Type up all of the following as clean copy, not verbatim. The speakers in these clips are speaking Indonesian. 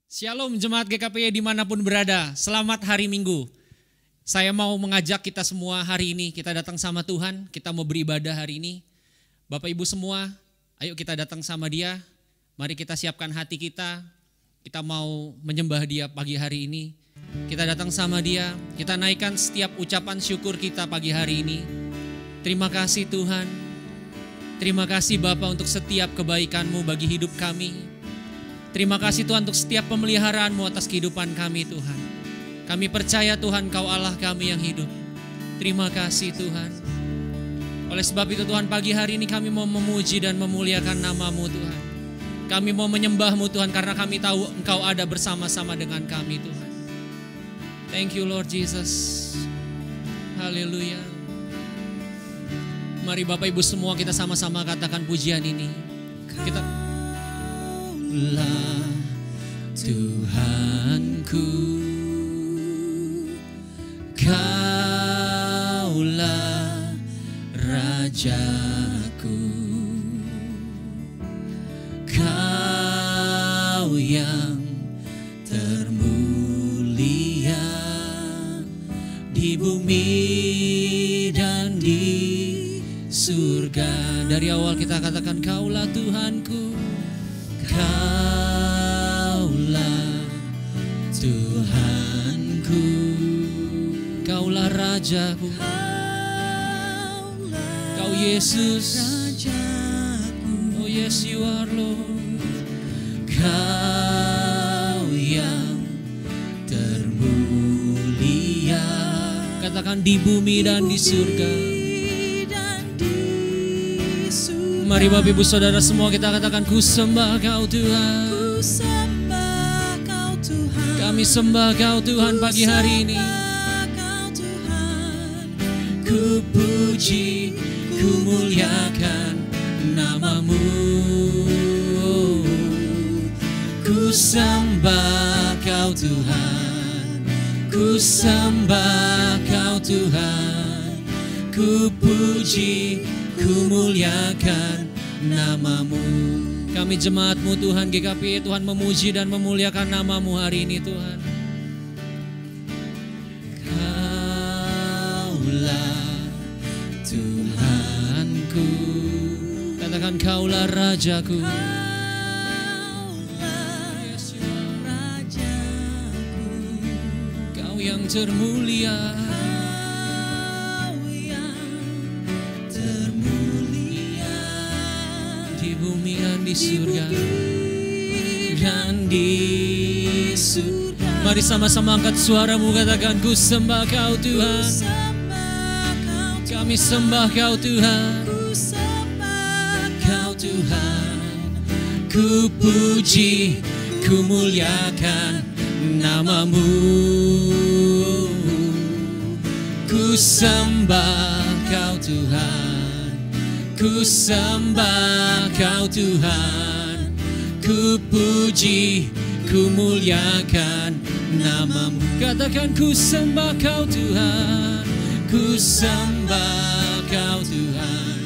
Shalom Jemaat GKPI dimanapun berada, selamat hari Minggu. Saya mau mengajak kita semua hari ini, kita datang sama Tuhan, kita mau beribadah hari ini. Bapak Ibu semua, ayo kita datang sama Dia, mari kita siapkan hati kita mau menyembah Dia pagi hari ini. Kita datang sama Dia, kita naikkan setiap ucapan syukur kita pagi hari ini. Terima kasih Tuhan, terima kasih Bapa untuk setiap kebaikan-Mu bagi hidup kami. Terima kasih Tuhan untuk setiap pemeliharaan-Mu atas kehidupan kami Tuhan. Kami percaya Tuhan Kau Allah kami yang hidup. Terima kasih Tuhan. Oleh sebab itu Tuhan pagi hari ini kami mau memuji dan memuliakan nama-Mu Tuhan. Kami mau menyembah-Mu Tuhan karena kami tahu Engkau ada bersama-sama dengan kami Tuhan. Thank you Lord Jesus. Haleluya. Mari Bapak Ibu semua kita sama-sama katakan pujian ini. Kita Kaulah Tuhanku, Kaulah Rajaku, Kau yang termulia di bumi dan di surga. Dari awal kita katakan Kaulah Tuhanku, Kaulah Tuhanku, Kaulah Rajaku, Kau Yesus, oh yes you are Lord. Kau yang termulia, katakan di bumi dan di surga. Mari Bapak Ibu Saudara semua kita katakan ku sembah Kau Tuhan. Ku sembah Kau Tuhan. Kami sembah Kau Tuhan pagi hari ini. Kau Tuhan. Ku puji, ku muliakan nama-Mu. Ku sembah Kau Tuhan. Ku sembah Kau Tuhan. Ku puji, ku muliakan nama-Mu. Kami jemaat-Mu Tuhan GKPI Tuhan memuji dan memuliakan nama-Mu hari ini Tuhan. Kaulah Tuhanku, katakan Kaulah Rajaku, Kau yang termulia, di surga dan di surga. Mari sama-sama angkat suaramu katakan ku sembah Kau Tuhan. Kami sembah Kau Tuhan. Kau Tuhan. Ku puji, ku muliakan nama-Mu. Ku sembah Kau Tuhan. Ku sembah Kau Tuhan, ku puji, ku muliakan nama-Mu. Katakan ku sembah Kau Tuhan, ku sembah Kau Tuhan,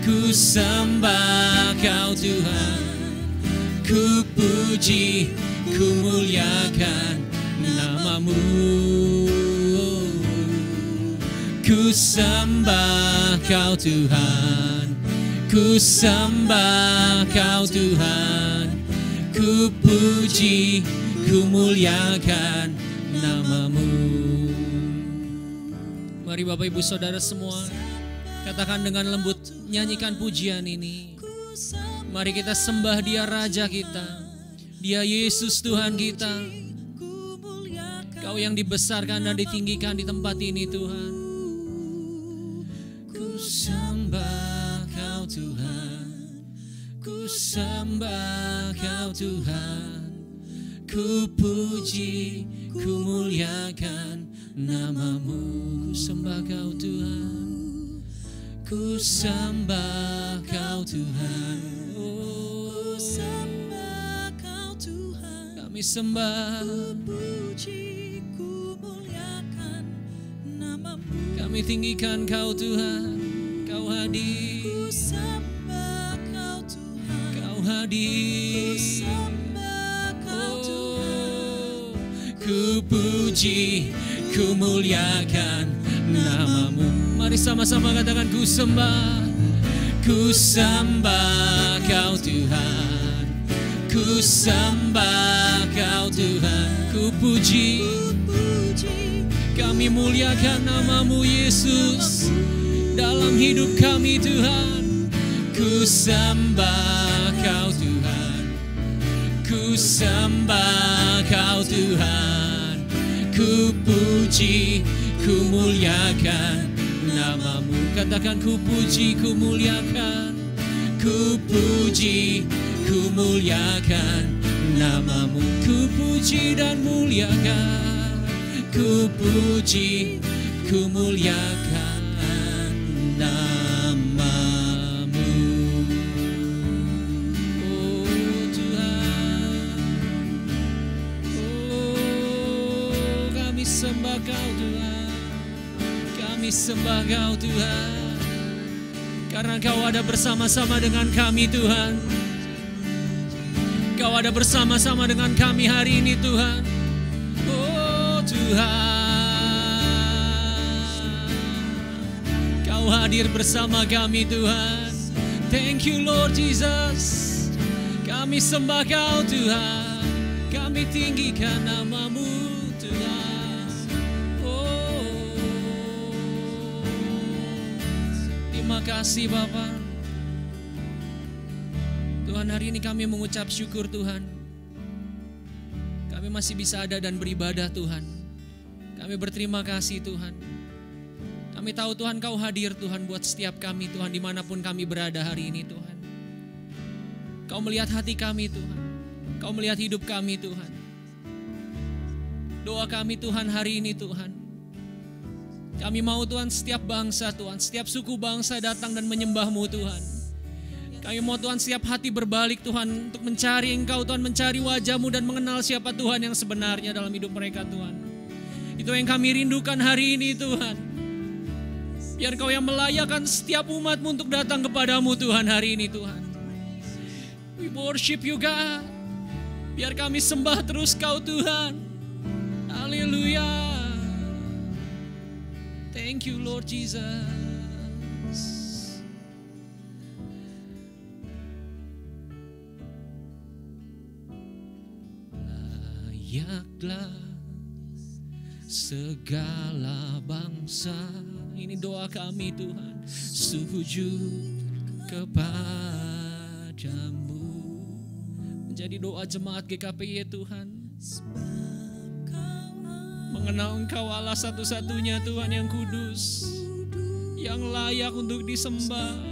ku sembah Kau Tuhan, ku puji, ku muliakan nama-Mu. Ku sembah Kau Tuhan, ku sembah Kau Tuhan, ku puji, ku muliakan nama-Mu. Mari Bapak Ibu Saudara semua, katakan dengan lembut, nyanyikan pujian ini. Mari kita sembah Dia Raja kita, Dia Yesus Tuhan kita. Kau yang dibesarkan dan ditinggikan di tempat ini Tuhan. Ku sembah Kau Tuhan, ku sembah Kau Tuhan, ku puji, ku muliakan nama-Mu. Ku sembah Kau Tuhan, ku sembah Kau Tuhan, oh, ku sembah Kau Tuhan. Kami sembah, ku puji, ku muliakan nama-Mu. Kami tinggikan Kau Tuhan. Kau hadir, ku sembah Kau Tuhan, Kau hadir, ku sembah Kau Tuhan. puji, ku muliakan namamu. Mari sama-sama katakan, ku sembah Kau Tuhan, ku sembah Kau Tuhan, ku puji, kami muliakan namamu Yesus dalam hidup kami Tuhan. Ku sembah Kau Tuhan, ku sembah Kau Tuhan, ku puji, ku muliakan namamu. Katakan, ku puji, ku muliakan, ku puji, ku muliakan namamu. Ku puji dan muliakan, ku puji, ku muliakan namamu. Oh Tuhan, oh kami sembah Kau Tuhan, kami sembah Kau Tuhan, karena Kau ada bersama-sama dengan kami Tuhan. Kau ada bersama-sama dengan kami hari ini Tuhan. Oh Tuhan, Kau hadir bersama kami Tuhan. Thank you Lord Jesus. Kami sembah Kau Tuhan, kami tinggikan namamu Tuhan. Oh, terima kasih Bapa. Tuhan, hari ini kami mengucap syukur Tuhan. Kami masih bisa ada dan beribadah Tuhan. Kami berterima kasih Tuhan. Kami tahu Tuhan Kau hadir Tuhan buat setiap kami Tuhan, dimanapun kami berada hari ini Tuhan. Kau melihat hati kami Tuhan, Kau melihat hidup kami Tuhan. Doa kami Tuhan hari ini Tuhan, kami mau Tuhan setiap bangsa Tuhan, setiap suku bangsa datang dan menyembah-Mu Tuhan. Kami mau Tuhan setiap hati berbalik Tuhan untuk mencari Engkau Tuhan, mencari wajah-Mu dan mengenal siapa Tuhan yang sebenarnya dalam hidup mereka Tuhan. Itu yang kami rindukan hari ini Tuhan. Biar Kau yang melayakkan setiap umat-Mu untuk datang kepadamu Tuhan hari ini Tuhan. We worship you God. Biar kami sembah terus Kau Tuhan. Haleluya. Thank you Lord Jesus. Layaklah segala bangsa, ini doa kami Tuhan, sujud kepadamu. Menjadi doa jemaat GKPI Tuhan, mengenal Engkau Allah satu-satunya Tuhan yang kudus, yang layak untuk disembah.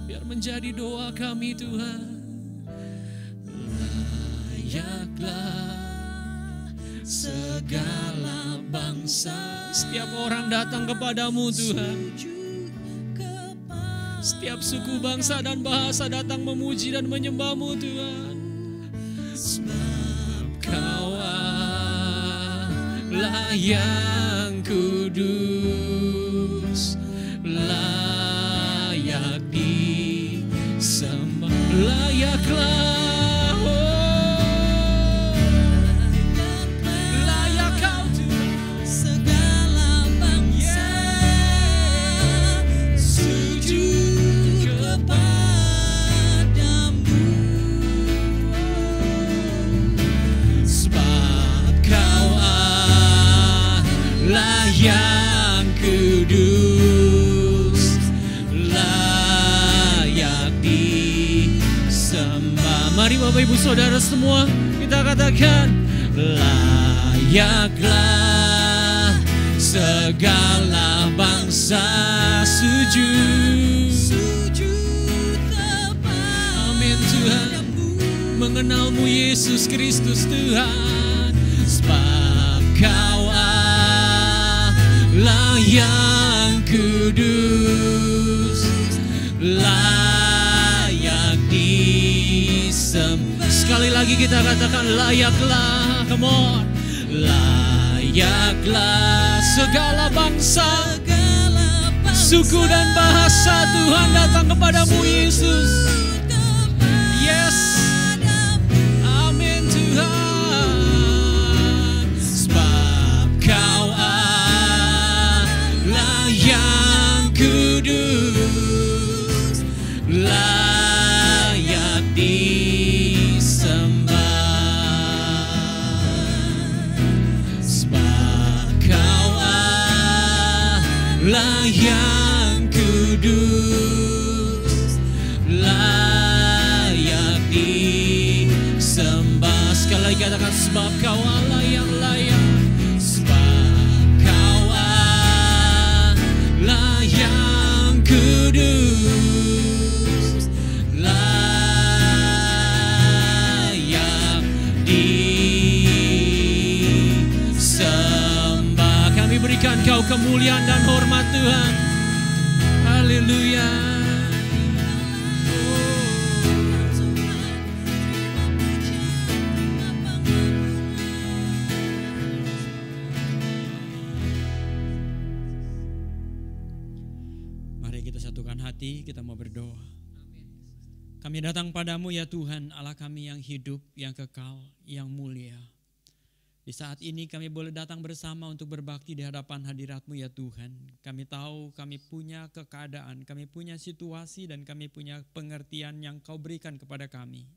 Biar menjadi doa kami Tuhan. Layaklah segala bangsa, setiap orang datang kepadamu Tuhan. Setiap suku bangsa dan bahasa datang memuji dan menyembah-Mu Tuhan. Sebab Kau Allah yang kudus, layak disembah. Layaklah yang kudus, layak disembah. Mari Bapak Ibu Saudara semua, kita katakan, layaklah segala bangsa sujud. Amin Tuhan, mengenal-Mu Yesus Kristus Tuhan. Sebab Kau Allah yang kudus, layak disembah. Sekali lagi kita katakan, layaklah, come on. Layaklah segala bangsa, suku dan bahasa Tuhan datang kepadamu Yesus. Yes, amin. lah yang kudus, layak disembah. Sekali lagi katakan, sebab Kau Allah yang layak, sebab Kau Allah yang kudus, layak disembah. Kami berikan Kau kemuliaan dan hormat Tuhan. Haleluya. Mari kita satukan hati, kita mau berdoa. Kami datang padamu ya Tuhan, Allah kami yang hidup, yang kekal, yang mulia. Di saat ini kami boleh datang bersama untuk berbakti di hadapan hadirat-Mu ya Tuhan. Kami tahu kami punya keadaan, kami punya situasi dan kami punya pengertian yang Kau berikan kepada kami.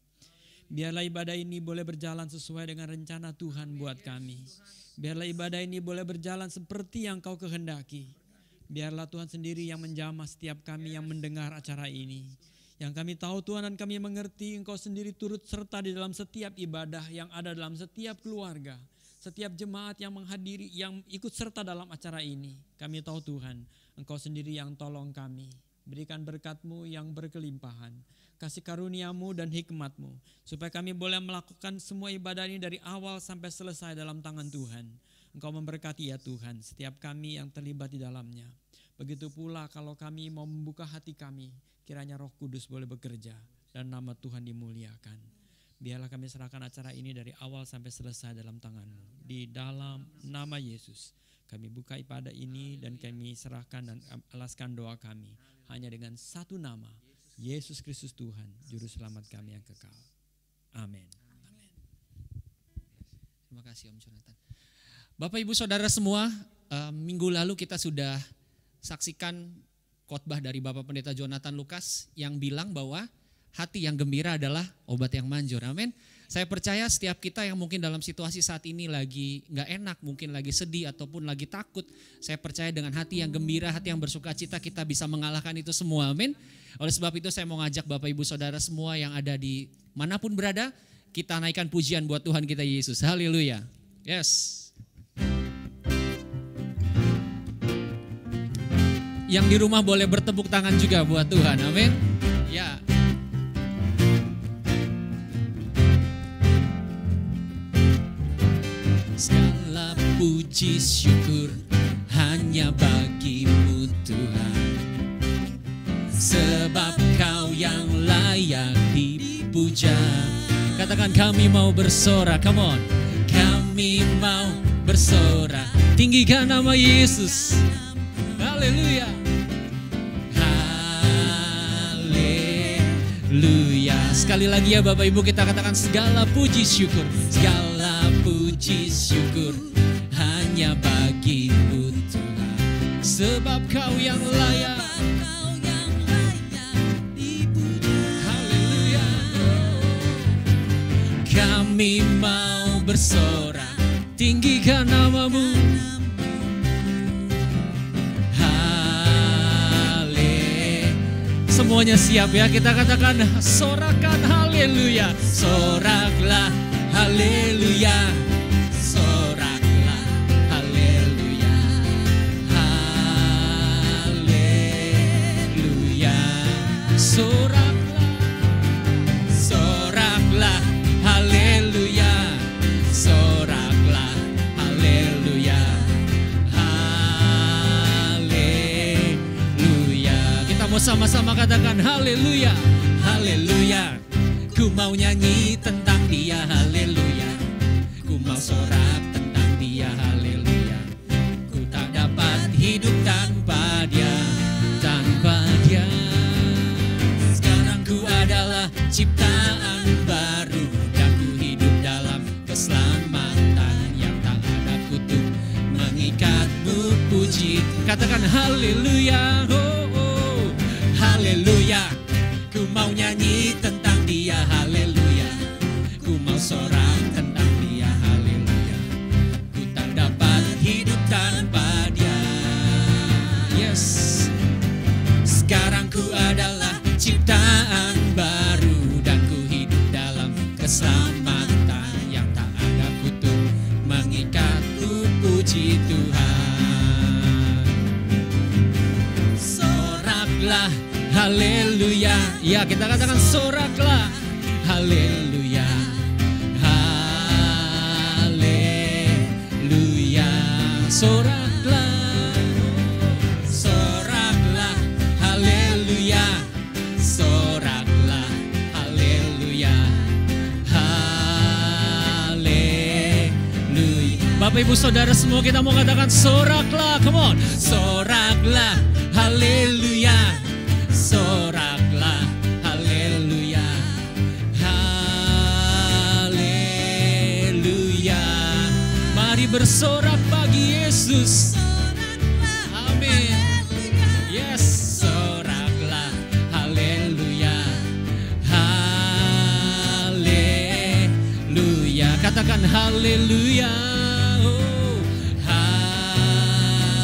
Biarlah ibadah ini boleh berjalan sesuai dengan rencana Tuhan buat kami. Biarlah ibadah ini boleh berjalan seperti yang Kau kehendaki. Biarlah Tuhan sendiri yang menjamah setiap kami yang mendengar acara ini. Yang kami tahu Tuhan dan kami mengerti Engkau sendiri turut serta di dalam setiap ibadah yang ada dalam setiap keluarga. Setiap jemaat yang menghadiri, yang ikut serta dalam acara ini. Kami tahu Tuhan, Engkau sendiri yang tolong kami. Berikan berkat-Mu yang berkelimpahan. Kasih karunia-Mu dan hikmat-Mu. Supaya kami boleh melakukan semua ibadah ini dari awal sampai selesai dalam tangan Tuhan. Engkau memberkati ya Tuhan setiap kami yang terlibat di dalamnya. Begitu pula kalau kami mau membuka hati kami, kiranya Roh Kudus boleh bekerja dan nama Tuhan dimuliakan. Biarlah kami serahkan acara ini dari awal sampai selesai dalam tangan-Mu. Di dalam nama Yesus kami buka ibadah ini dan kami serahkan dan alaskan doa kami. Hanya dengan satu nama, Yesus Kristus Tuhan, Juru Selamat kami yang kekal. Amin. Terima kasih Om Jonathan. Bapak Ibu Saudara semua, minggu lalu kita sudah saksikan khotbah dari Bapak Pendeta Jonathan Lukas yang bilang bahwa hati yang gembira adalah obat yang manjur. Amin. Saya percaya setiap kita yang mungkin dalam situasi saat ini lagi gak enak, mungkin lagi sedih ataupun lagi takut. Saya percaya dengan hati yang gembira, hati yang bersuka cita kita bisa mengalahkan itu semua. Amin. Oleh sebab itu saya mau ngajak Bapak Ibu Saudara semua yang ada di manapun berada, kita naikkan pujian buat Tuhan kita Yesus. Haleluya. Yes. Yang di rumah boleh bertepuk tangan juga buat Tuhan. Amin. Ya. Segala puji syukur hanya bagi-Mu Tuhan, sebab Kau yang layak dipuja. Katakan kami mau bersorak, come on. Kami mau bersorak, tinggikan nama Yesus. Haleluya. Haleluya. Sekali lagi ya Bapak Ibu kita katakan segala puji syukur. Segala puji syukur hanya bagi-Mu Tuhan, sebab Kau yang layak. Haleluya. Kami mau bersorak, tinggikan nama-Mu. Semuanya siap ya, kita katakan sorakan haleluya. Soraklah haleluya. Soraklah haleluya. Haleluya. Soraklah. Soraklah haleluya. Soraklah haleluya. Haleluya. Kita mau sama-sama katakan haleluya. Haleluya. Ku mau nyanyi tentang Dia, haleluya. Ku mau sorak tentang Dia, haleluya. Ku tak dapat hidup tanpa Dia, tanpa Dia. Sekarang ku adalah ciptaan baru dan ku hidup dalam keselamatan yang tak ada kutuk mengikatmu puji. Katakan haleluya. Oh, oh. Haleluya. Ku mau nyanyi tentang Dia, haleluya. Ku mau sorak tentang Dia, haleluya. Ku tak dapat hidup tanpa Dia. Yes. Sekarang ku adalah ciptaan baru dan ku hidup dalam keselamatan yang tak ada kutuk mengikatku, puji Tuhan. Soraklah haleluya. Ya, kita katakan soraklah haleluya. Haleluya. Soraklah, soraklah haleluya. Soraklah haleluya. Haleluya. Bapak Ibu Saudara semua, kita mau katakan soraklah. Come on. Soraklah haleluya. Soraklah haleluya. Haleluya. Mari bersorak bagi Yesus. Amin. Yes, soraklah haleluya. Haleluya. Katakan haleluya. Oh,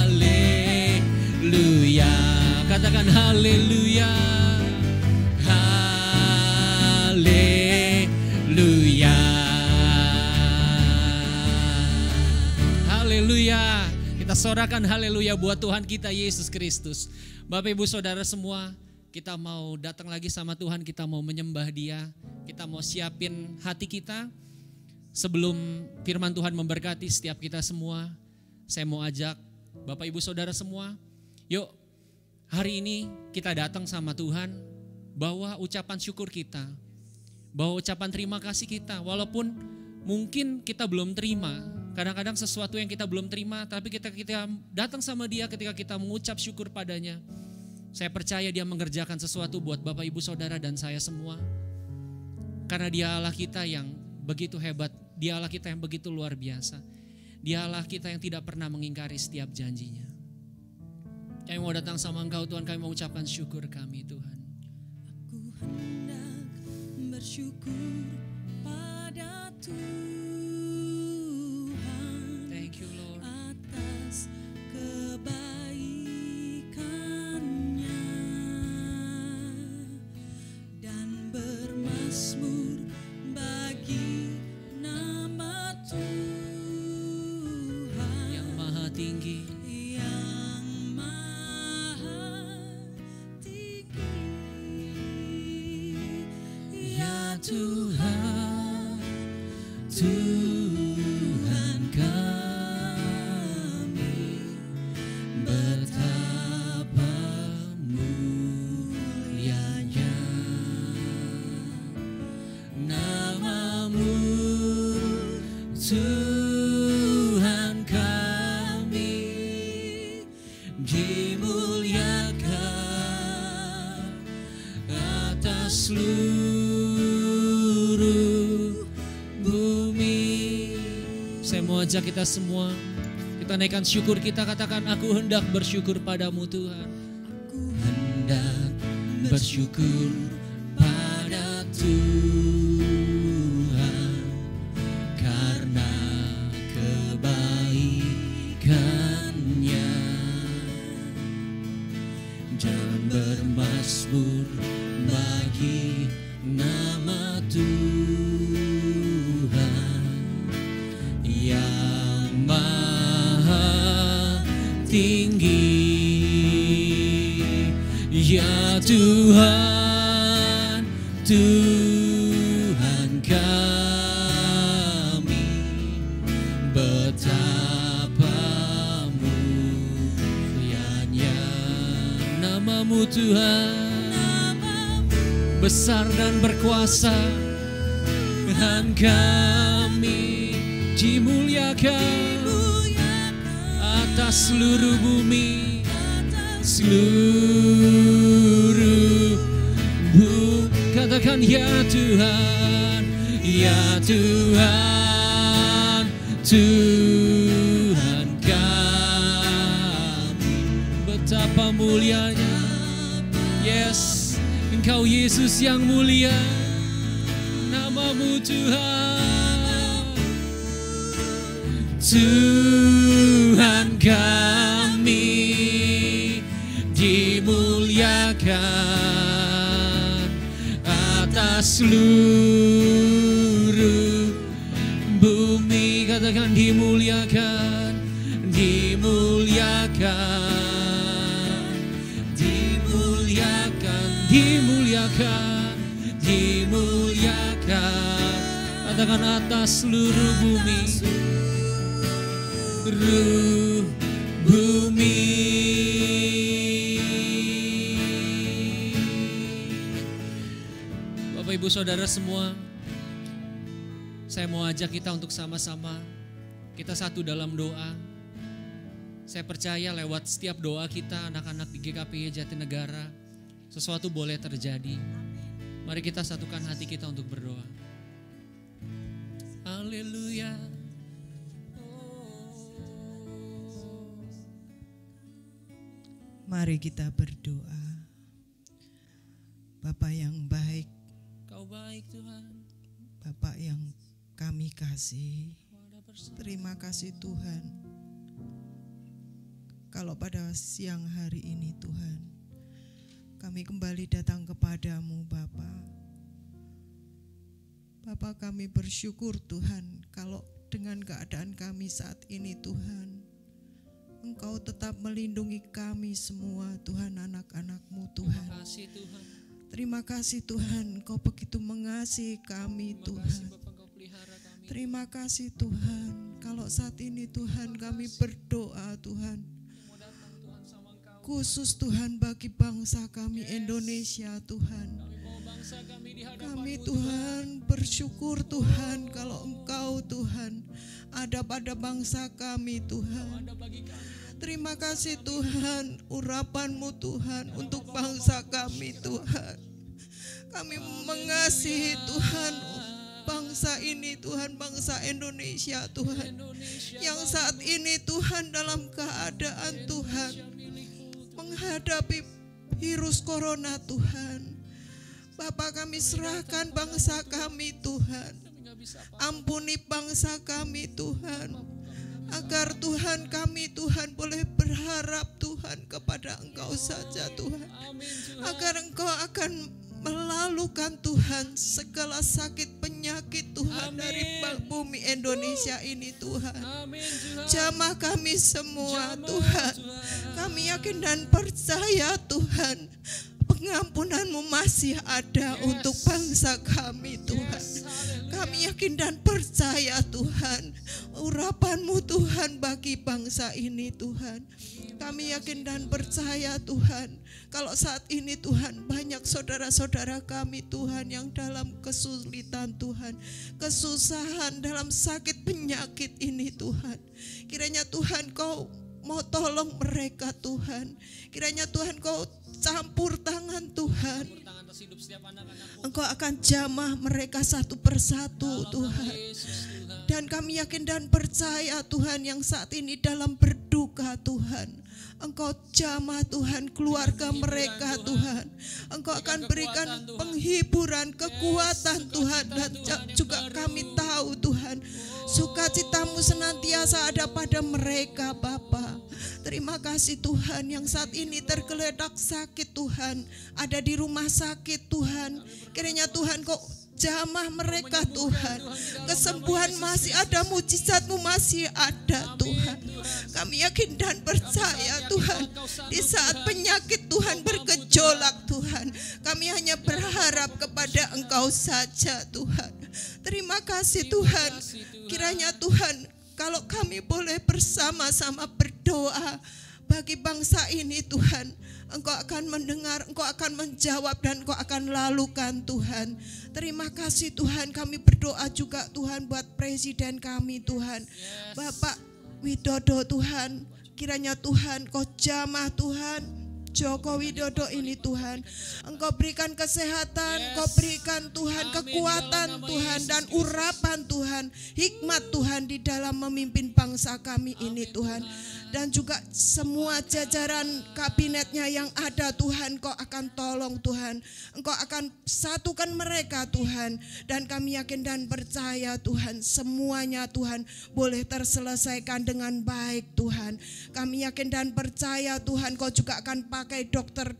haleluya. Katakan haleluya. Haleluya. Haleluya. Kita sorakan haleluya buat Tuhan kita Yesus Kristus. Bapak Ibu Saudara semua, kita mau datang lagi sama Tuhan, kita mau menyembah Dia. Kita mau siapin hati kita sebelum firman Tuhan memberkati setiap kita semua. Saya mau ajak Bapak Ibu Saudara semua, yuk hari ini kita datang sama Tuhan, bawa ucapan syukur kita, bawa ucapan terima kasih kita. Walaupun mungkin kita belum terima, kadang-kadang sesuatu yang kita belum terima, tapi kita datang sama Dia ketika kita mengucap syukur padanya. Saya percaya Dia mengerjakan sesuatu buat Bapak Ibu Saudara dan saya semua. Karena Dia Allah kita yang begitu hebat, Dia Allah kita yang begitu luar biasa. Dia Allah kita yang tidak pernah mengingkari setiap janjinya. Kami mau datang sama Engkau Tuhan, kami mau ucapkan syukur kami Tuhan. Aku hendak bersyukur pada Tuhan. Thank you Lord. Atas kebaikannya dan bermazmur bagi nama Tuhan Yang maha tinggi, yang maha tinggi. Ya Tuhan, Tuhan kami, betapa mulianya nama-Mu, Tuhan kami, dimuliakan atas seluruh bumi. Saya mau ajak kita semua, kita naikkan syukur kita, katakan aku hendak bersyukur padamu Tuhan. Aku Hendak bersyukur pada Tuhan karena kebaikannya dan bermazmur bagi nama Tuhan yang maha tinggi. Ya Tuhan, Tuhan kami, betapa mulianya nama-Mu Tuhan, besar dan berkuasa. Tuhan kami dimuliakan atas seluruh bumi, seluruh bumi. Katakan ya Tuhan, ya Tuhan, Tuhan kami, betapa mulianya. Yes, Engkau Yesus yang mulia, nama-Mu Tuhan. Tuhan kami, dimuliakan atas seluruh bumi. Katakan dimuliakan, dimuliakan, dimuliakan, dimuliakan, dimuliakan. Katakan atas seluruh bumi, seluruh bumi. Bapak Ibu Saudara semua, saya mau ajak kita untuk sama-sama kita satu dalam doa. Saya percaya lewat setiap doa kita, anak-anak di GKPI Jatinegara, sesuatu boleh terjadi. Mari kita satukan hati kita untuk berdoa. Haleluya. Mari kita berdoa. Bapa yang baik, Kau baik Tuhan. Bapa yang kami kasih, terima kasih Tuhan. Kalau pada siang hari ini Tuhan, kami kembali datang kepadamu Bapa. Bapa, kami bersyukur Tuhan kalau dengan keadaan kami saat ini Tuhan, Engkau tetap melindungi kami semua Tuhan, anak-anak-Mu Tuhan. Terima kasih Tuhan. Terima kasih Tuhan, Engkau begitu mengasihi kami Terima kasih Tuhan. Bapak, Engkau pelihara kami. Terima kasih Tuhan, kalau saat ini Tuhan kami berdoa Tuhan, Mau datang Tuhan sama Engkau. khusus Tuhan bagi bangsa kami Indonesia Tuhan. Kami bawa bangsa kami di hadapan-Mu Kami Tuhan bersyukur Tuhan kalau Engkau Tuhan ada pada bangsa kami Tuhan. Ada bagi kami. Terima kasih Tuhan, urapan-Mu Tuhan untuk bangsa kami Tuhan. Kami mengasihi Tuhan bangsa ini Tuhan, bangsa Indonesia Tuhan. Yang saat ini Tuhan dalam keadaan Tuhan menghadapi virus corona Tuhan. Bapak, kami serahkan bangsa kami Tuhan. Ampuni bangsa kami Tuhan, agar Tuhan kami Tuhan boleh berharap Tuhan kepada Engkau saja Tuhan. Agar Engkau akan melalukan Tuhan segala sakit penyakit Tuhan dari bumi Indonesia ini Tuhan. Amin Tuhan. Jamah kami semua Jamah, Tuhan. Tuhan. Kami yakin dan percaya Tuhan, pengampunan-Mu masih ada untuk bangsa kami Tuhan. Kami yakin dan percaya Tuhan, urapan-Mu Tuhan bagi bangsa ini Tuhan. Kami yakin dan percaya Tuhan, kalau saat ini Tuhan banyak saudara-saudara kami Tuhan yang dalam kesulitan Tuhan, kesusahan dalam sakit penyakit ini Tuhan. Kiranya Tuhan Kau mau tolong mereka Tuhan. Kiranya Tuhan Kau campur tangan Tuhan. Tangan atas hidup setiap anak-anak-Mu. Engkau akan jamah mereka satu persatu Tuhan. Yesus Tuhan. Dan kami yakin dan percaya Tuhan yang saat ini dalam berduka Tuhan, Engkau jamah Tuhan keluarga mereka Tuhan. Engkau akan berikan penghiburan, kekuatan Tuhan. Dan juga kami tahu Tuhan, sukacita-Mu senantiasa ada pada mereka Bapa. Terima kasih Tuhan yang saat ini tergeletak sakit Tuhan, ada di rumah sakit Tuhan. Kiranya Tuhan Kau jamah mereka Tuhan. Kesembuhan masih ada, mujizat-Mu masih ada Tuhan. Kami yakin dan percaya Tuhan, di saat penyakit Tuhan bergejolak Tuhan, kami hanya berharap kepada Engkau saja Tuhan. Terima kasih Tuhan. Kiranya Tuhan, kalau kami boleh bersama-sama berdoa bagi bangsa ini Tuhan, Engkau akan mendengar, Engkau akan menjawab, dan Engkau akan lalukan Tuhan. Terima kasih Tuhan, kami berdoa juga Tuhan buat presiden kami Tuhan, Bapak Widodo Tuhan. Kiranya Tuhan Kau jamah Tuhan Joko Widodo ini Tuhan. Engkau berikan kesehatan, Engkau berikan Tuhan kekuatan Tuhan, dan urapan Tuhan, hikmat Tuhan di dalam memimpin bangsa kami ini Tuhan. dan juga semua jajaran kabinetnya yang ada Tuhan, Engkau akan tolong Tuhan. Engkau akan satukan mereka Tuhan, dan kami yakin dan percaya Tuhan semuanya Tuhan boleh terselesaikan dengan baik Tuhan. Kami yakin dan percaya Tuhan Engkau juga akan pakai dokter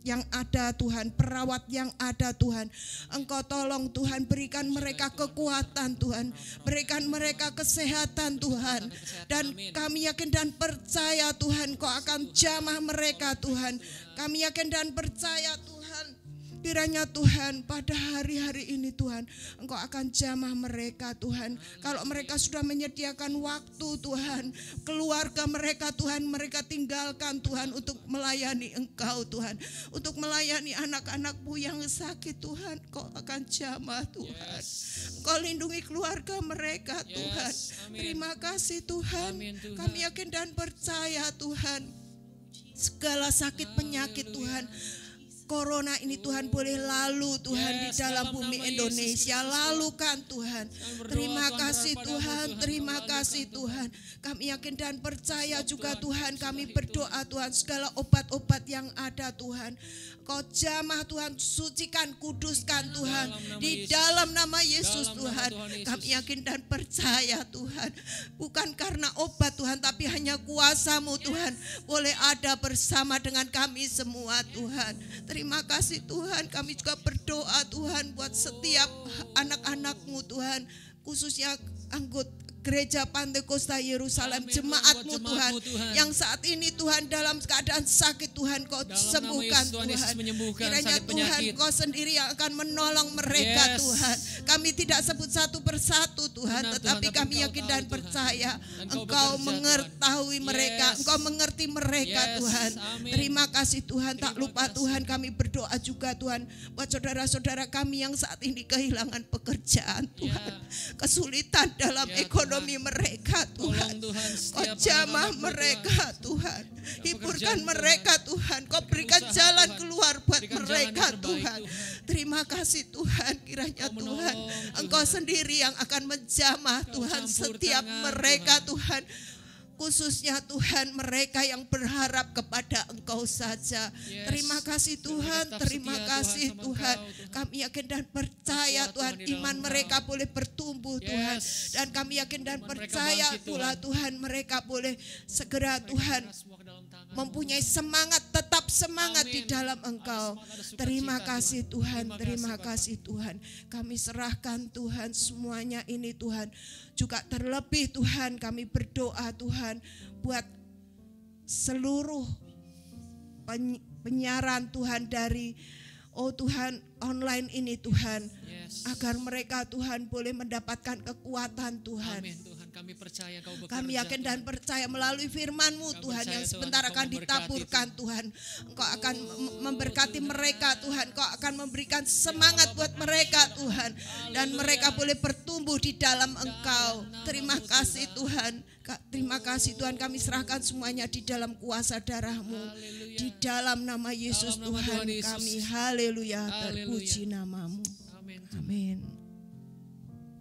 yang ada Tuhan, perawat yang ada Tuhan. Engkau tolong Tuhan, berikan mereka kekuatan Tuhan, berikan mereka kesehatan Tuhan. Dan kami yakin dan percaya Tuhan Engkau akan jamah mereka Tuhan. Kami yakin dan percaya Tuhan, kiranya Tuhan pada hari-hari ini Tuhan Engkau akan jamah mereka Tuhan. Kalau mereka sudah menyediakan waktu Tuhan, keluarga mereka Tuhan, mereka tinggalkan Tuhan untuk melayani Engkau Tuhan, untuk melayani anak-anak-Mu yang sakit Tuhan, Engkau akan jamah Tuhan. Engkau lindungi keluarga mereka Tuhan. Terima kasih Tuhan. Kami yakin dan percaya Tuhan, segala sakit penyakit Tuhan, Corona ini Tuhan boleh lalu Tuhan di dalam bumi Indonesia. Lalukan Tuhan. Terima kasih Tuhan, terima kasih Tuhan. Kami yakin dan percaya juga Tuhan, kami berdoa Tuhan, segala obat-obat yang ada Tuhan, Kau jamah Tuhan, sucikan, kuduskan Tuhan, di dalam nama Yesus Tuhan. Kami yakin dan percaya Tuhan, bukan karena obat Tuhan, tapi hanya kuasa-Mu Tuhan boleh ada bersama dengan kami semua Tuhan. Terima kasih Tuhan. Kami juga berdoa Tuhan buat setiap anak-anak-Mu Tuhan, khususnya anggota Gereja Pantekosta Yerusalem, jemaat-Mu Tuhan, yang saat ini Tuhan dalam keadaan sakit Tuhan, Kau sembuhkan Tuhan. Kiranya Tuhan Kau sendiri yang akan menolong mereka Tuhan. Kami tidak sebut satu persatu Tuhan, tetapi kami yakin dan percaya Engkau mengetahui mereka, Engkau mengerti mereka Tuhan. Terima kasih Tuhan. Tak lupa Tuhan, kami berdoa juga Tuhan buat saudara-saudara kami yang saat ini kehilangan pekerjaan Tuhan, kesulitan dalam ekonomi mereka Tuhan. Kau jamah mereka Tuhan, hiburkan mereka Tuhan, Kau berikan jalan keluar buat mereka Tuhan. Terima kasih Tuhan. Kiranya Tuhan Engkau sendiri yang akan menjamah Tuhan setiap mereka Tuhan, khususnya Tuhan mereka yang berharap kepada Engkau saja. Terima kasih Tuhan, terima kasih Tuhan. Kami yakin dan percaya Tuhan, iman mereka boleh bertumbuh Tuhan. Dan kami yakin dan percaya pula Tuhan, mereka boleh segera Tuhan mempunyai semangat, tetap semangat di dalam Engkau. Terima kasih Tuhan, terima kasih Tuhan. Kami serahkan Tuhan semuanya ini Tuhan. Juga terlebih Tuhan kami berdoa Tuhan buat seluruh penyiaran Tuhan dari Tuhan online ini Tuhan, agar mereka Tuhan boleh mendapatkan kekuatan Tuhan. Amin Tuhan. Kami percaya Kau bekerja. Kami yakin dan percaya melalui firman-Mu Tuhan yang sebentar akan ditaburkan Tuhan. Engkau akan memberkati mereka Tuhan. Engkau akan memberikan semangat buat mereka Tuhan. Dan mereka boleh bertumbuh di dalam Engkau. Terima kasih Tuhan. Terima kasih Tuhan, kami serahkan semuanya di dalam kuasa darah-Mu. Di dalam nama Yesus Tuhan kami. Haleluya. Terpuji nama-Mu. Amin.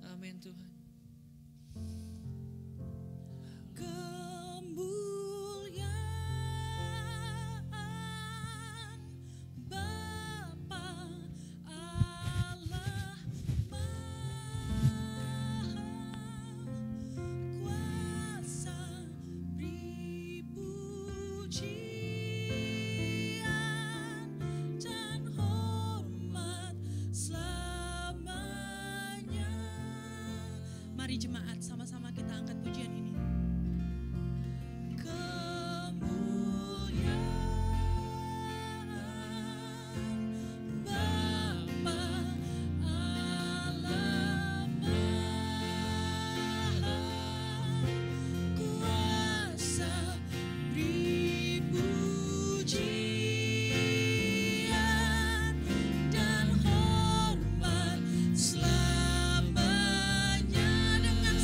Amin Tuhan. Mari jemaat sama-sama kita angkat pujian ini. Selamanya dengan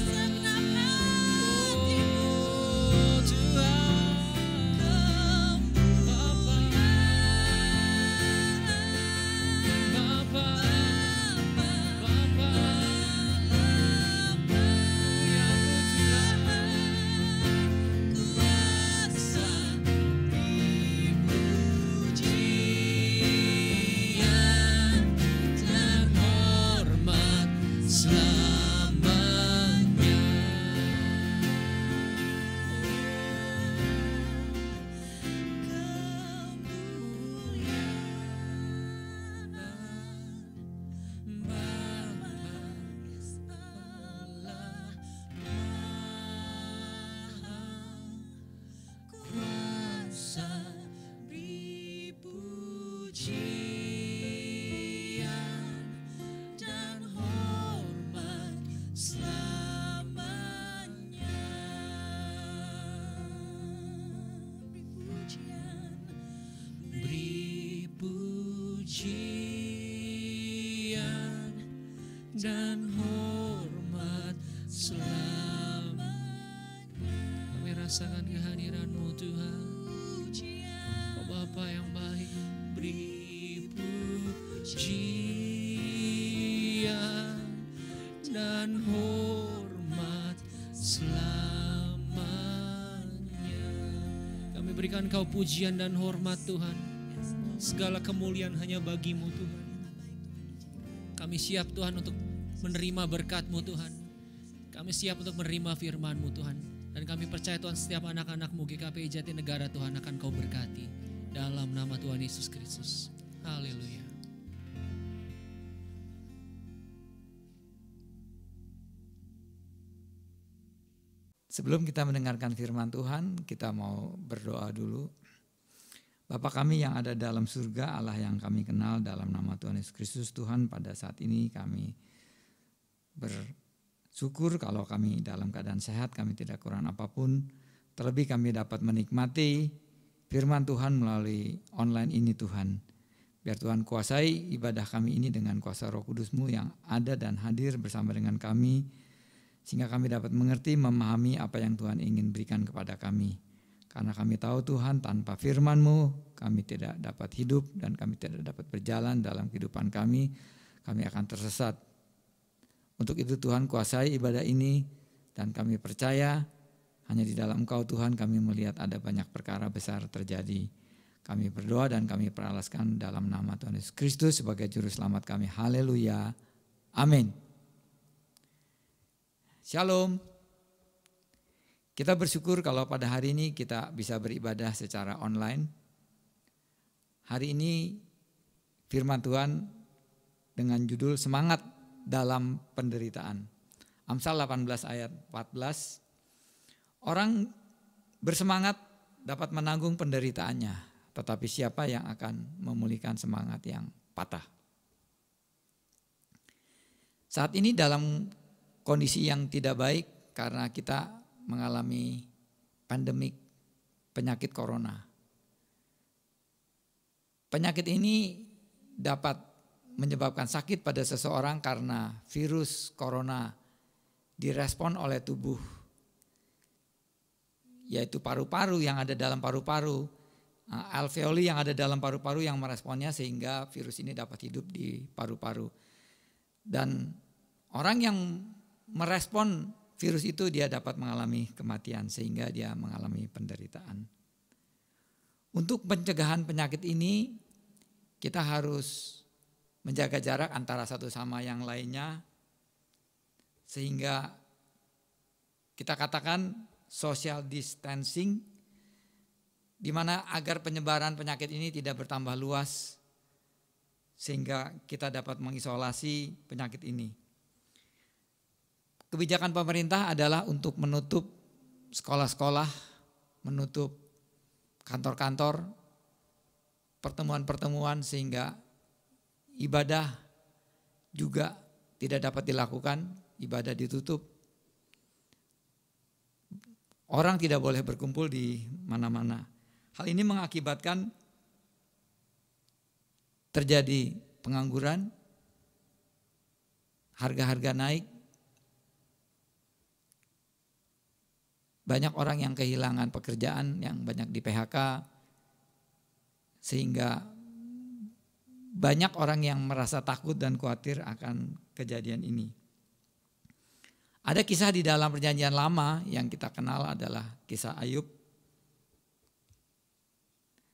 dan hormat selamanya. Beri pujian dan hormat selamanya. Kami rasakan kehadiran-Mu Tuhan. Oh Bapa yang baik, beri pujian dan hormat selamanya. Kami berikan Kau pujian dan hormat Tuhan. Segala kemuliaan hanya bagi-Mu Tuhan. Kami siap Tuhan untuk menerima berkat-Mu Tuhan. Kami siap untuk menerima firman-Mu Tuhan. Dan kami percaya Tuhan setiap anak-anak-Mu GKPI Jatinegara Tuhan akan Kau berkati. Dalam nama Tuhan Yesus Kristus. Haleluya. Sebelum kita mendengarkan firman Tuhan, kita mau berdoa dulu. Bapa kami yang ada dalam surga, Allah yang kami kenal, dalam nama Tuhan Yesus Kristus Tuhan, pada saat ini kami bersyukur kalau kami dalam keadaan sehat, kami tidak kurang apapun. Terlebih kami dapat menikmati firman Tuhan melalui online ini Tuhan. Biar Tuhan kuasai ibadah kami ini dengan kuasa Roh Kudus-Mu yang ada dan hadir bersama dengan kami. Sehingga kami dapat mengerti, memahami apa yang Tuhan ingin berikan kepada kami. Karena kami tahu Tuhan tanpa firman-Mu kami tidak dapat hidup dan kami tidak dapat berjalan dalam kehidupan kami. Kami akan tersesat. Untuk itu Tuhan kuasai ibadah ini dan kami percaya hanya di dalam Engkau Tuhan kami melihat ada banyak perkara besar terjadi. Kami berdoa dan kami peralaskan dalam nama Tuhan Yesus Kristus sebagai juru selamat kami. Haleluya. Amin. Shalom. Kita bersyukur kalau pada hari ini kita bisa beribadah secara online. Hari ini firman Tuhan dengan judul semangat dalam penderitaan. Amsal 18 ayat 14. Orang bersemangat dapat menanggung penderitaannya, tetapi siapa yang akan memulihkan semangat yang patah? Saat ini dalam kondisi yang tidak baik karena kita mengalami pandemik penyakit corona. Penyakit ini dapat menyebabkan sakit pada seseorang karena virus corona direspon oleh tubuh, yaitu paru-paru yang ada dalam paru-paru, alveoli yang ada dalam paru-paru yang meresponnya sehingga virus ini dapat hidup di paru-paru. Dan orang yang merespon virus itu dia dapat mengalami kematian sehingga dia mengalami penderitaan. Untuk pencegahan penyakit ini kita harus menjaga jarak antara satu sama yang lainnya sehingga kita katakan social distancing, di mana agar penyebaran penyakit ini tidak bertambah luas sehingga kita dapat mengisolasi penyakit ini. Kebijakan pemerintah adalah untuk menutup sekolah-sekolah, menutup kantor-kantor, pertemuan-pertemuan sehingga ibadah juga tidak dapat dilakukan, ibadah ditutup. Orang tidak boleh berkumpul di mana-mana. Hal ini mengakibatkan terjadi pengangguran, harga-harga naik, banyak orang yang kehilangan pekerjaan, yang banyak di PHK, sehingga banyak orang yang merasa takut dan khawatir akan kejadian ini. Ada kisah di dalam perjanjian lama yang kita kenal adalah kisah Ayub,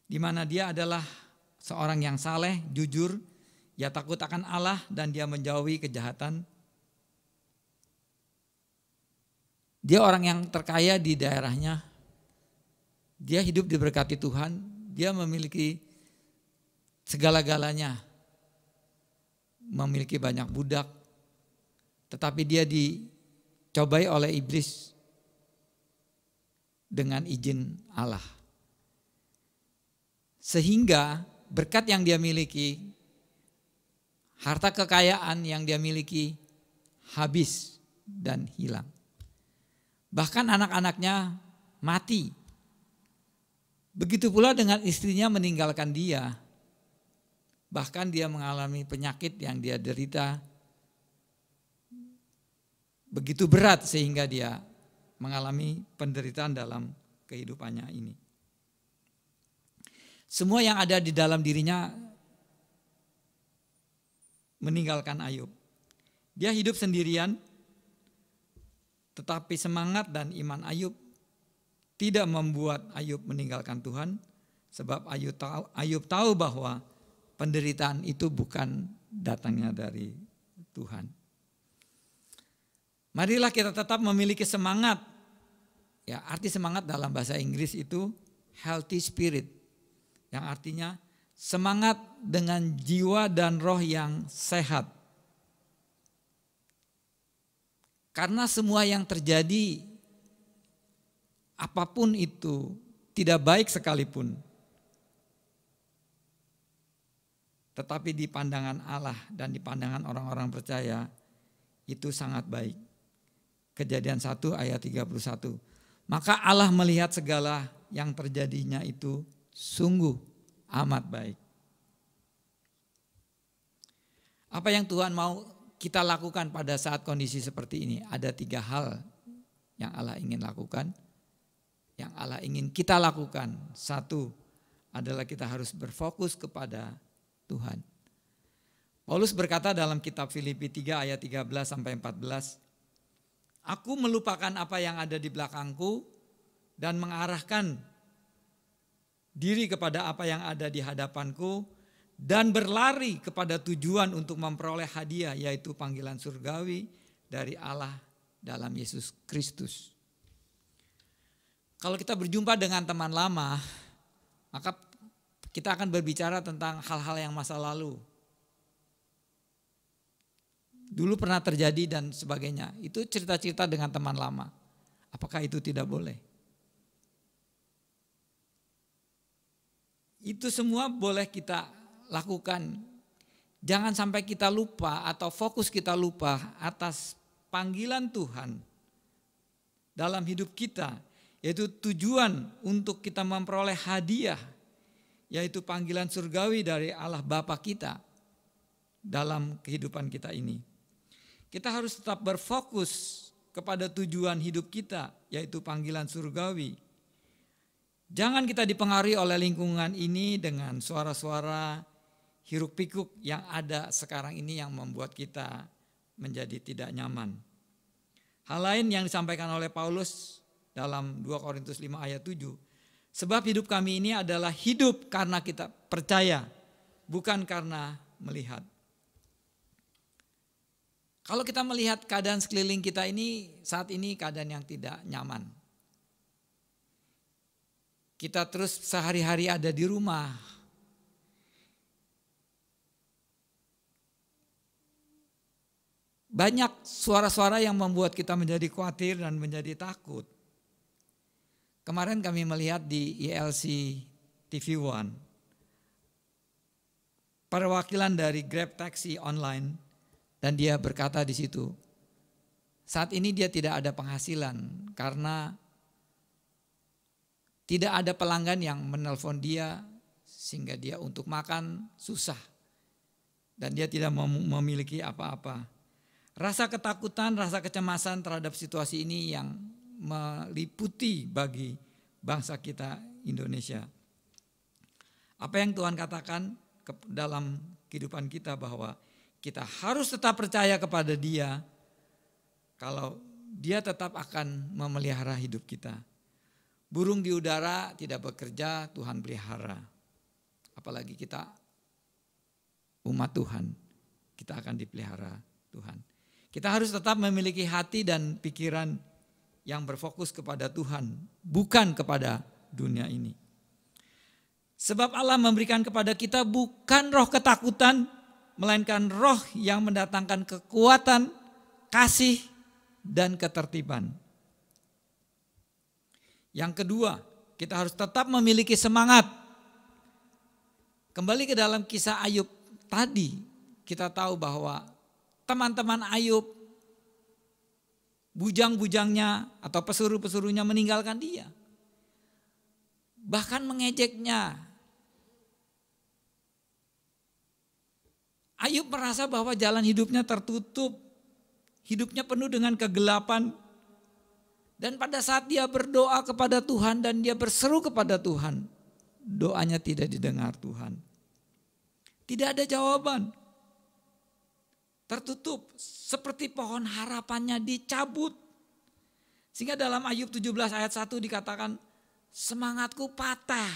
di mana dia adalah seorang yang saleh, jujur, dia takut akan Allah dan dia menjauhi kejahatan. Dia orang yang terkaya di daerahnya, dia hidup diberkati Tuhan, dia memiliki segala-galanya, memiliki banyak budak, tetapi dia dicobai oleh iblis dengan izin Allah. Sehingga berkat yang dia miliki, harta kekayaan yang dia miliki habis dan hilang. Bahkan anak-anaknya mati. Begitu pula dengan istrinya meninggalkan dia. Bahkan dia mengalami penyakit yang dia derita begitu berat sehingga dia mengalami penderitaan dalam kehidupannya ini. Semua yang ada di dalam dirinya meninggalkan Ayub. Dia hidup sendirian, tetapi semangat dan iman Ayub tidak membuat Ayub meninggalkan Tuhan, sebab Ayub tahu bahwa penderitaan itu bukan datangnya dari Tuhan. Marilah kita tetap memiliki semangat. Ya, arti semangat dalam bahasa Inggris itu healthy spirit, yang artinya semangat dengan jiwa dan roh yang sehat. Karena semua yang terjadi, apapun itu, tidak baik sekalipun, tetapi di pandangan Allah dan di pandangan orang-orang percaya itu sangat baik. Kejadian 1 ayat 31. Maka Allah melihat segala yang terjadinya itu sungguh amat baik. Apa yang Tuhan mau kita lakukan pada saat kondisi seperti ini? Ada 3 hal yang Allah ingin lakukan, yang Allah ingin kita lakukan. 1 adalah kita harus berfokus kepada Tuhan. Paulus berkata dalam kitab Filipi 3 ayat 13 sampai 14, aku melupakan apa yang ada di belakangku dan mengarahkan diri kepada apa yang ada di hadapanku dan berlari kepada tujuan untuk memperoleh hadiah, yaitu panggilan surgawi dari Allah dalam Yesus Kristus. Kalau kita berjumpa dengan teman lama, maka kita akan berbicara tentang hal-hal yang masa lalu. Dulu pernah terjadi dan sebagainya. Itu cerita-cerita dengan teman lama. Apakah itu tidak boleh? Itu semua boleh kita lakukan. Jangan sampai kita lupa atau fokus kita lupa atas panggilan Tuhan dalam hidup kita. Yaitu tujuan untuk kita memperoleh hadiah. Yaitu panggilan surgawi dari Allah Bapa kita dalam kehidupan kita ini. Kita harus tetap berfokus kepada tujuan hidup kita, yaitu panggilan surgawi. Jangan kita dipengaruhi oleh lingkungan ini dengan suara-suara hiruk pikuk yang ada sekarang ini yang membuat kita menjadi tidak nyaman. Hal lain yang disampaikan oleh Paulus dalam 2 Korintus 5 ayat 7. Sebab hidup kami ini adalah hidup karena kita percaya, bukan karena melihat. Kalau kita melihat keadaan sekeliling kita ini saat ini keadaan yang tidak nyaman. Kita terus sehari-hari ada di rumah. Banyak suara-suara yang membuat kita menjadi khawatir dan menjadi takut. Kemarin kami melihat di ILC TV One, perwakilan dari Grab Taxi online. Dan dia berkata di situ, saat ini dia tidak ada penghasilan karena tidak ada pelanggan yang menelpon dia sehingga dia untuk makan susah. Dan dia tidak memiliki apa-apa. Rasa ketakutan, rasa kecemasan terhadap situasi ini yang meliputi bagi bangsa kita Indonesia. Apa yang Tuhan katakan dalam kehidupan kita bahwa kita harus tetap percaya kepada Dia kalau Dia tetap akan memelihara hidup kita. Burung di udara tidak bekerja, Tuhan pelihara. Apalagi kita umat Tuhan, kita akan dipelihara Tuhan. Kita harus tetap memiliki hati dan pikiran yang berfokus kepada Tuhan, bukan kepada dunia ini. Sebab Allah memberikan kepada kita bukan roh ketakutan, melainkan roh yang mendatangkan kekuatan, kasih, dan ketertiban. Yang kedua, kita harus tetap memiliki semangat. Kembali ke dalam kisah Ayub tadi, kita tahu bahwa teman-teman Ayub, bujang-bujangnya atau pesuruh-pesuruhnya meninggalkan dia. Bahkan mengejeknya. Ayub merasa bahwa jalan hidupnya tertutup, hidupnya penuh dengan kegelapan. Dan pada saat dia berdoa kepada Tuhan dan dia berseru kepada Tuhan, doanya tidak didengar Tuhan. Tidak ada jawaban. Tertutup seperti pohon harapannya dicabut. Sehingga dalam Ayub 17 ayat 1 dikatakan, semangatku patah,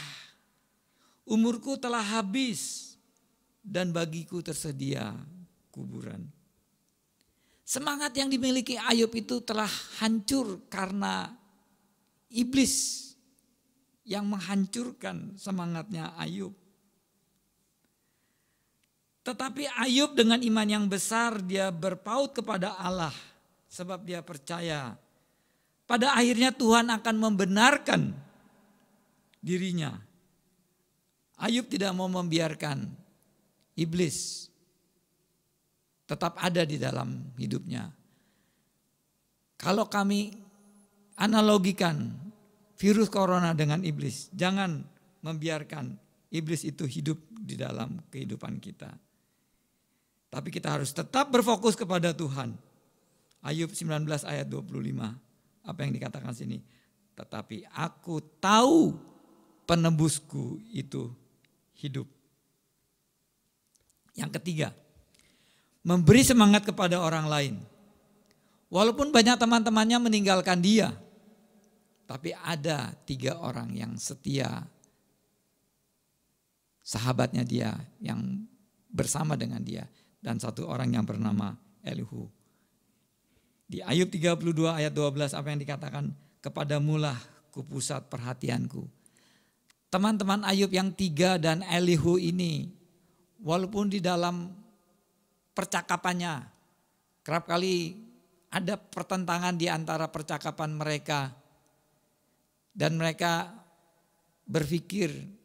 umurku telah habis, dan bagiku tersedia kuburan. Semangat yang dimiliki Ayub itu telah hancur karena iblis yang menghancurkan semangatnya Ayub. Tetapi Ayub dengan iman yang besar dia berpaut kepada Allah sebab dia percaya pada akhirnya Tuhan akan membenarkan dirinya. Ayub tidak mau membiarkan iblis tetap ada di dalam hidupnya. Kalau kami analogikan virus corona dengan iblis, jangan membiarkan iblis itu hidup di dalam kehidupan kita. Tapi kita harus tetap berfokus kepada Tuhan. Ayub 19 ayat 25. Apa yang dikatakan sini? Tetapi aku tahu penebusku itu hidup. Yang ketiga, memberi semangat kepada orang lain. Walaupun banyak teman-temannya meninggalkan dia, tapi ada 3 orang yang setia, sahabatnya dia yang bersama dengan dia. Dan 1 orang yang bernama Elihu. Di Ayub 32 ayat 12 apa yang dikatakan? Kepadamulah kupusat perhatianku. Teman-teman Ayub yang 3 dan Elihu ini, walaupun di dalam percakapannya, kerap kali ada pertentangan di antara percakapan mereka. Dan mereka berpikir,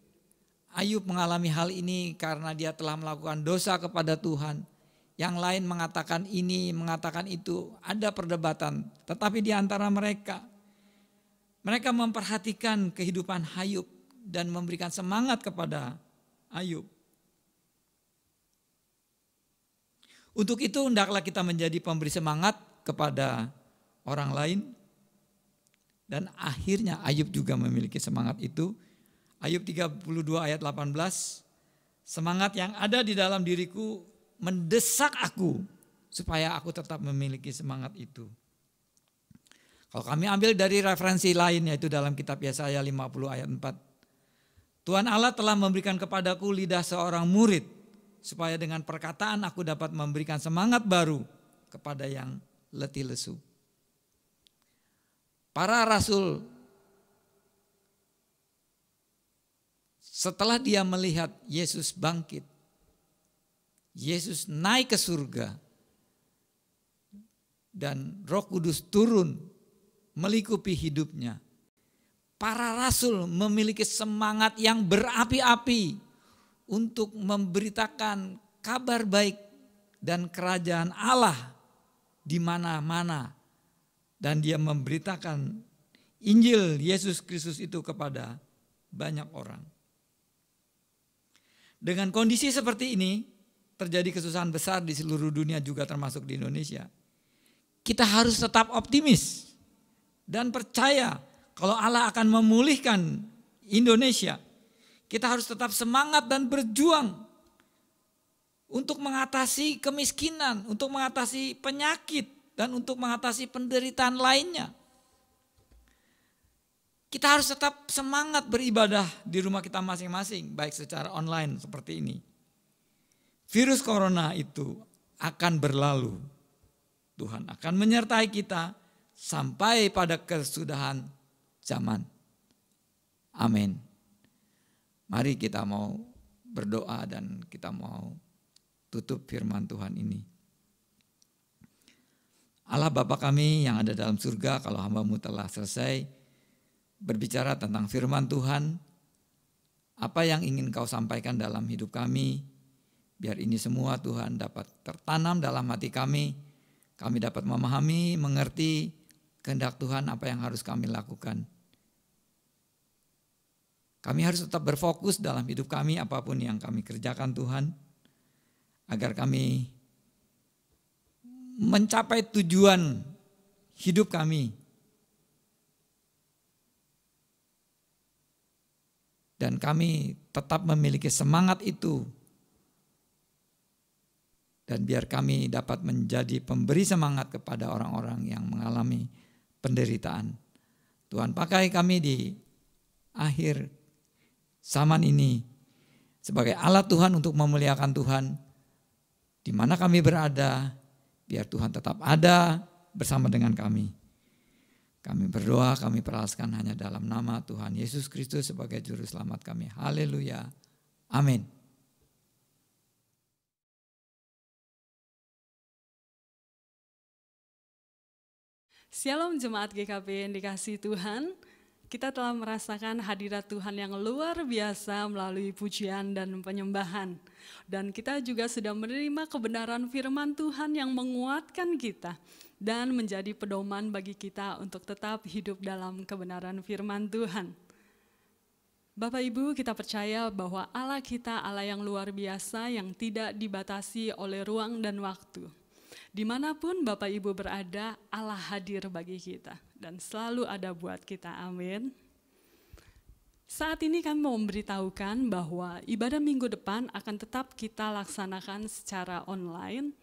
Ayub mengalami hal ini karena dia telah melakukan dosa kepada Tuhan. Yang lain mengatakan ini, mengatakan itu, ada perdebatan. Tetapi di antara mereka memperhatikan kehidupan Ayub dan memberikan semangat kepada Ayub. Untuk itu hendaklah kita menjadi pemberi semangat kepada orang lain. Dan akhirnya Ayub juga memiliki semangat itu. Ayub 32 ayat 18, semangat yang ada di dalam diriku mendesak aku supaya aku tetap memiliki semangat itu. Kalau kami ambil dari referensi lain yaitu dalam kitab Yesaya 50 ayat 4. Tuhan Allah telah memberikan kepadaku lidah seorang murid supaya dengan perkataan aku dapat memberikan semangat baru kepada yang letih lesu. Para rasul setelah dia melihat Yesus bangkit, Yesus naik ke surga, dan Roh Kudus turun melingkupi hidupnya. Para rasul memiliki semangat yang berapi-api untuk memberitakan kabar baik dan kerajaan Allah di mana-mana. Dan dia memberitakan Injil Yesus Kristus itu kepada banyak orang. Dengan kondisi seperti ini, terjadi kesusahan besar di seluruh dunia juga termasuk di Indonesia. Kita harus tetap optimis dan percaya kalau Allah akan memulihkan Indonesia. Kita harus tetap semangat dan berjuang untuk mengatasi kemiskinan, untuk mengatasi penyakit, dan untuk mengatasi penderitaan lainnya. Kita harus tetap semangat beribadah di rumah kita masing-masing, baik secara online seperti ini. Virus corona itu akan berlalu. Tuhan akan menyertai kita sampai pada kesudahan zaman. Amin. Mari kita mau berdoa dan kita mau tutup firman Tuhan ini. Allah Bapa kami yang ada dalam surga, kalau hamba-Mu telah selesai berbicara tentang firman Tuhan, apa yang ingin Kau sampaikan dalam hidup kami. Biar ini semua Tuhan dapat tertanam dalam hati kami. Kami dapat memahami, mengerti kehendak Tuhan apa yang harus kami lakukan. Kami harus tetap berfokus dalam hidup kami apapun yang kami kerjakan Tuhan. Agar kami mencapai tujuan hidup kami. Dan kami tetap memiliki semangat itu. Dan biar kami dapat menjadi pemberi semangat kepada orang-orang yang mengalami penderitaan. Tuhan pakai kami di akhir zaman ini sebagai alat Tuhan untuk memuliakan Tuhan. Di mana kami berada, biar Tuhan tetap ada bersama dengan kami. Kami berdoa, kami peraskan hanya dalam nama Tuhan Yesus Kristus sebagai Juru Selamat kami. Haleluya. Amin. Shalom jemaat GKP yang dikasihi Tuhan. Kita telah merasakan hadirat Tuhan yang luar biasa melalui pujian dan penyembahan. Dan kita juga sudah menerima kebenaran firman Tuhan yang menguatkan kita dan menjadi pedoman bagi kita untuk tetap hidup dalam kebenaran firman Tuhan. Bapak Ibu, kita percaya bahwa Allah kita Allah yang luar biasa yang tidak dibatasi oleh ruang dan waktu. Dimanapun Bapak Ibu berada, Allah hadir bagi kita dan selalu ada buat kita. Amin. Saat ini kami mau memberitahukan bahwa ibadah minggu depan akan tetap kita laksanakan secara online.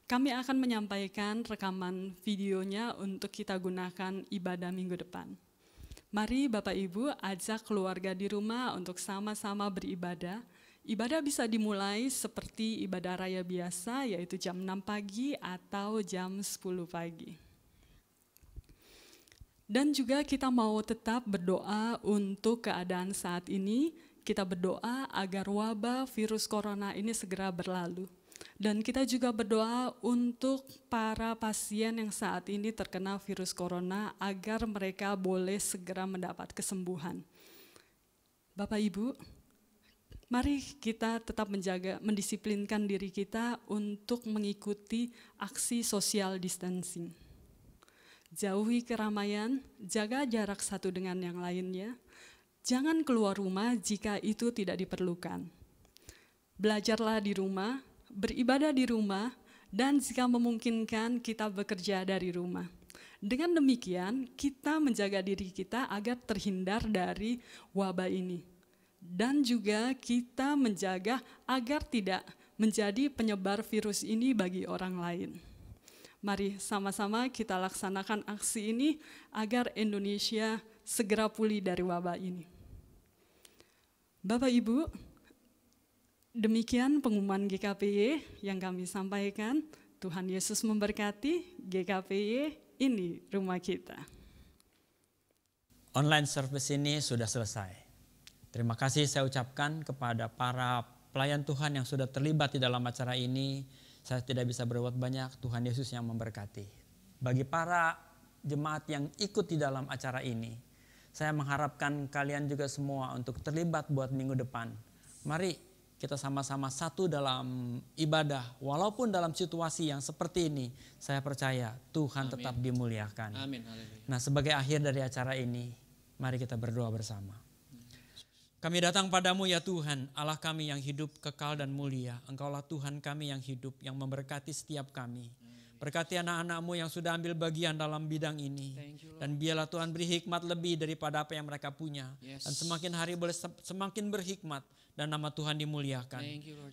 Kami akan menyampaikan rekaman videonya untuk kita gunakan ibadah minggu depan. Mari Bapak Ibu ajak keluarga di rumah untuk sama-sama beribadah. Ibadah bisa dimulai seperti ibadah raya biasa, yaitu jam 6 pagi atau jam 10 pagi. Dan juga kita mau tetap berdoa untuk keadaan saat ini. Kita berdoa agar wabah virus corona ini segera berlalu. Dan kita juga berdoa untuk para pasien yang saat ini terkena virus corona agar mereka boleh segera mendapat kesembuhan. Bapak Ibu, mari kita tetap mendisiplinkan diri kita untuk mengikuti aksi social distancing. Jauhi keramaian, jaga jarak satu dengan yang lainnya. Jangan keluar rumah jika itu tidak diperlukan. Belajarlah di rumah, beribadah di rumah, dan jika memungkinkan kita bekerja dari rumah. Dengan demikian, kita menjaga diri kita agar terhindar dari wabah ini. Dan juga kita menjaga agar tidak menjadi penyebar virus ini bagi orang lain. Mari sama-sama kita laksanakan aksi ini agar Indonesia segera pulih dari wabah ini. Bapak Ibu, demikian pengumuman GKPY yang kami sampaikan. Tuhan Yesus memberkati. GKPY ini rumah kita. Online service ini sudah selesai. Terima kasih saya ucapkan kepada para pelayan Tuhan yang sudah terlibat di dalam acara ini. Saya tidak bisa berbuat banyak, Tuhan Yesus yang memberkati. Bagi para jemaat yang ikut di dalam acara ini, saya mengharapkan kalian juga semua untuk terlibat buat minggu depan. Mari kita sama-sama satu dalam ibadah, walaupun dalam situasi yang seperti ini, saya percaya Tuhan tetap dimuliakan. Amin. Nah, sebagai akhir dari acara ini, mari kita berdoa bersama. Kami datang padamu ya Tuhan, Allah kami yang hidup, kekal dan mulia. Engkaulah Tuhan kami yang hidup, yang memberkati setiap kami. Berkati anak-anak-Mu yang sudah ambil bagian dalam bidang ini. Dan biarlah Tuhan beri hikmat lebih daripada apa yang mereka punya. Dan semakin hari boleh semakin berhikmat dan nama Tuhan dimuliakan.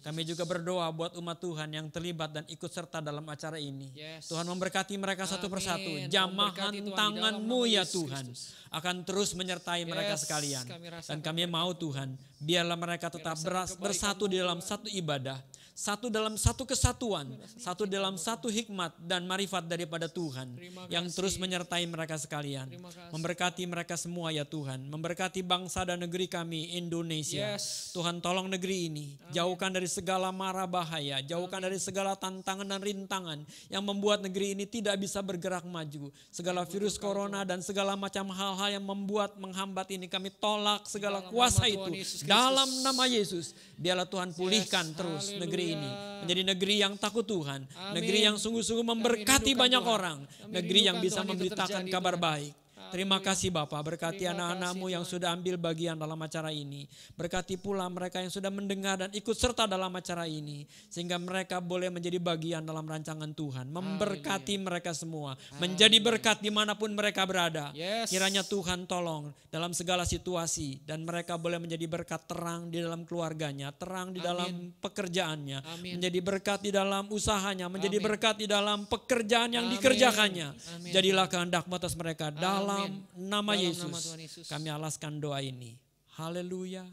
Kami juga berdoa buat umat Tuhan yang terlibat dan ikut serta dalam acara ini. Tuhan memberkati mereka satu persatu. Jamahan tangan-Mu ya Tuhan akan terus menyertai mereka sekalian. Dan kami mau Tuhan, biarlah mereka tetap bersatu di dalam satu ibadah. satu dalam satu kesatuan, satu dalam satu hikmat dan marifat daripada Tuhan yang terus menyertai mereka sekalian. Memberkati mereka semua ya Tuhan, memberkati bangsa dan negeri kami Indonesia. Tuhan tolong negeri ini, jauhkan dari segala mara bahaya, jauhkan dari segala tantangan dan rintangan yang membuat negeri ini tidak bisa bergerak maju. Segala virus corona dan segala macam hal-hal yang membuat menghambat ini kami tolak segala kuasa itu dalam nama Yesus. Biarlah Tuhan pulihkan terus negeri ini menjadi negeri yang takut Tuhan, negeri yang sungguh-sungguh memberkati banyak orang, negeri yang bisa memberitakan kabar baik. Terima kasih Bapak, berkati anak-anak-Mu yang sudah ambil bagian dalam acara ini. Berkati pula mereka yang sudah mendengar dan ikut serta dalam acara ini. Sehingga mereka boleh menjadi bagian dalam rancangan Tuhan. Memberkati mereka semua. Menjadi berkat dimanapun mereka berada. Kiranya Tuhan tolong dalam segala situasi. Dan mereka boleh menjadi berkat terang di dalam keluarganya. Terang di dalam pekerjaannya. Menjadi berkat di dalam usahanya. Menjadi berkat di dalam pekerjaan yang dikerjakannya. Jadilah kehendak atas mereka dalam nama Yesus kami alaskan doa ini. Haleluya.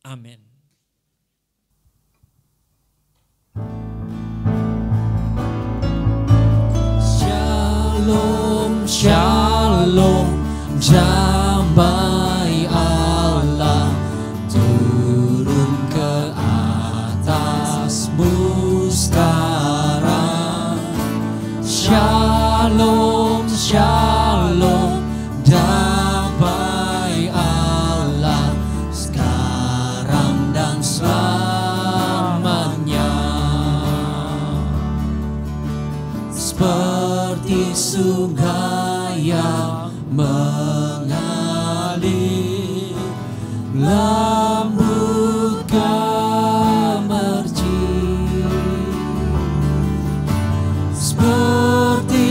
Amin. Shalom, shalom, damai Allah turun ke atasmu sekarang. Shalom, shalom, damai Allah sekarang dan selamanya. Seperti sungai yang mengalir, lembut gemercik, seperti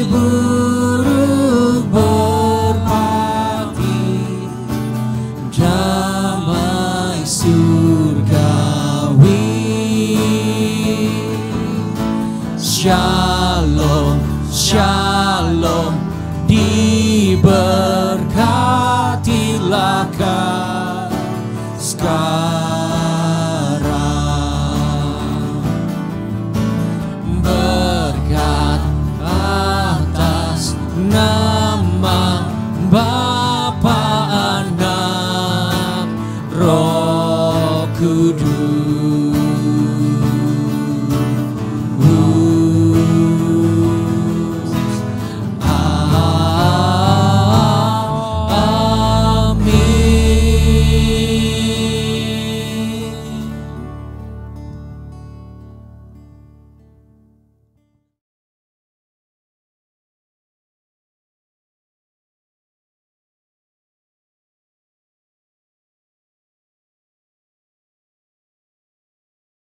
burung berpati, damai surgawi. Shalom, shalom.